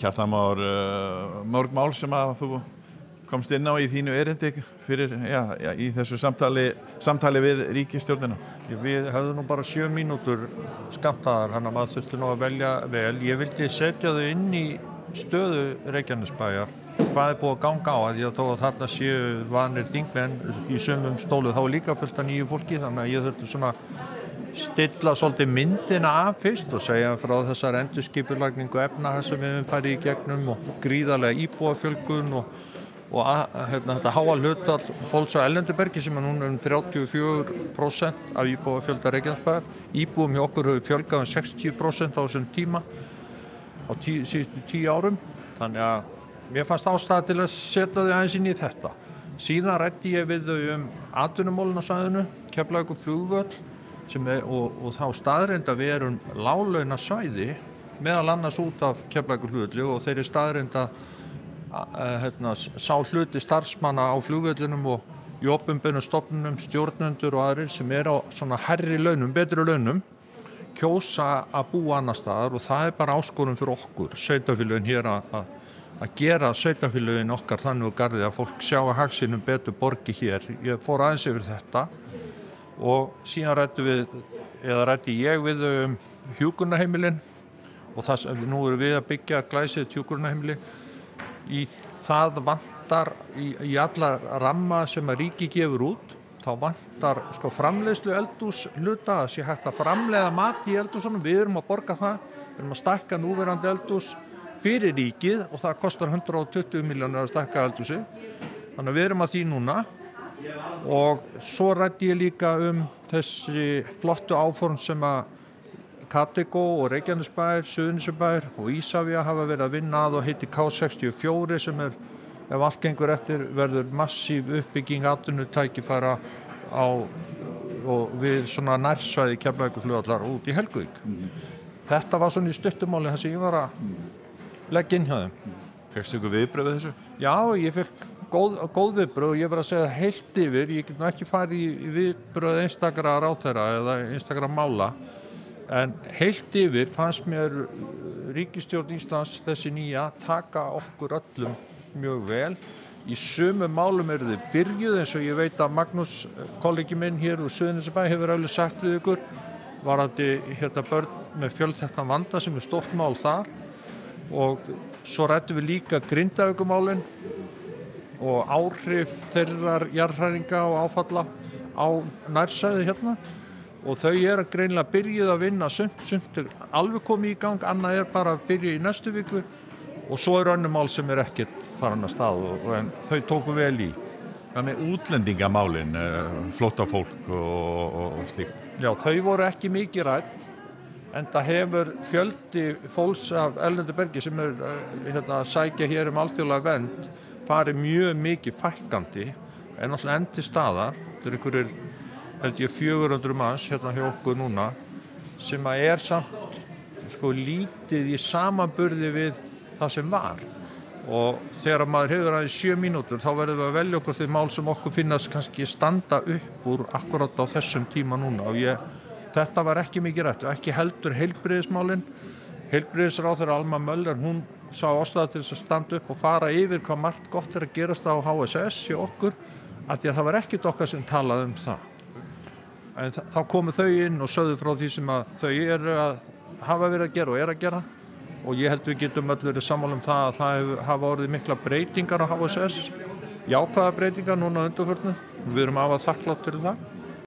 Kjartan Már, mörg mál sem að þú komst inn á í þínu erindi fyrir, í þessu samtali við ríkisstjórnina. Við höfðum nú bara 7 mínútur skammtaðar, þannig að maður þurfti nú að velja vel. Ég vildi setja þau inn í stöðu Reykjanesbæjar. Hvað búið að ganga á? Ég þó að þarna séu vanir þingmenn í sumum stólu, þá líka fullt af nýju fólki, þannig að ég þurfti svona stilla svolítið myndina af fyrst og segja frá þessar endurskipulagningu efnahags sem við höfum farið í gegnum og gríðarlega íbúafjölgun og þetta háa hlutfall fólks á Erlendubergi sem er núna 34% af íbúafjölda Reykjanesbæjar. Íbúum hjá okkur hefur fjölgað 60% á þessum tíma á síðustu 10 árum. Þannig að mér fannst ástæða til að setja þau aðeins inn í þetta. Síðan ræddi ég við þau atvinnumálin á svæðinu, Keflavíkurflugvöll og þá staðreynd að við erum láglaunasvæði meðal annars út af Keflavíkurflugvelli og þeirri staðreynd að sá hluti starfsmanna á flugvellinum og í opinberum stofnunum, stjórnendur og aðrir sem á svona hærri launum, betri launum, kjósa að búa annar staðar og það bara áskorun fyrir okkur, sveitarfélögin hér að gera sveitarfélögin okkar þannig og garði að fólk sjá að hag sínum betur borgi hér. Ég fór aðeins yfir þetta og síðan ræddi ég við hjúkrunarheimilin og nú erum við að byggja glæsið hjúkrunarheimili. Í það vantar í alla ramma sem að ríki gefur út, þá vantar framleiðslu eldhús hluta, að sé hægt að framleiða mat í eldhúsunum, við erum að borga það, við erum að stækka núverandi eldhús fyrir ríkið og það kostar 120 milljónir að stækka eldhúsi, þannig að við erum að því núna. Og svo ræddi ég líka þessi flottu áform sem að Katego og Reykjanesbær, Suðurnesjabær og Ísafía hafa verið að vinna að og heitir K64 sem ef allt gengur eftir, verður massív uppbygging atvinnutækifæra og við svona nærsvæði Keflavíkurflugvallar út í Helguvík. Þetta var svona í stuttumáli þar sem ég var að leggja inn hjá þeim. Fékkstu ykkur viðbrögð við þessu? Já, ég fekk góð viðbrögð og ég var að segja heilt yfir, ég get nú ekki farið í viðbrögð einstakra ráðherra eða einstakra mála, en heilt yfir fannst mér ríkisstjórn Íslands þessi nýja taka okkur öllum mjög vel. Í sumum málum eru þið byrjuð eins og ég veit að Magnús, kollegi minn hér úr Suðurnesjabæ hefur alveg sagt við ykkur, varðandi börn með fjölþættan vanda sem stórt mál þar og svo ræddum við líka Grindavíkurmálin og áhrif þeirrar jarðhræringa og áfalla á nærsvæði hérna og þau að greinilega byrjuð að vinna sumt alveg komið í gang, annað bara að byrja í næstu viku og svo önnur mál sem ekkert farin að stað en þau tóku vel í. Hvað með útlendingamálin, flóttafólk og slíkt? Já, þau voru ekki mikið rædd, enda hefur fjöldi fólks af Erlendubergi sem að sækja hér alþjóðlega vernd farið mjög mikið fækkandi en alltaf enn til staðar. Þetta einhverjir, held ég, 400 manns hérna hjá okkur núna sem að samt lítið í samanburði við það sem var. Og þegar maður hefur aðeins 7 mínútur þá verðum við að velja okkur þeir mál sem okkur finnast kannski standa upp úr akkurat á þessum tíma núna og þetta var ekki mikið rætt og ekki heldur heilbrigðismálin. Heilbrigðisráðherra Alma Möller, hún sá ástæðu til þess að standa upp og fara yfir hvað margt gott að gerast á HSS hjá okkur af því að það var ekkert okkar sem talaði það. En þá komu þau inn og sögðu frá því sem að þau að hafa verið að gera og að gera og ég held við getum öll verið sammála það að það hafa orðið mikla breytingar á HSS, jákvæða breytingar núna á undanförnum. Við erum afar þakklát fyrir það.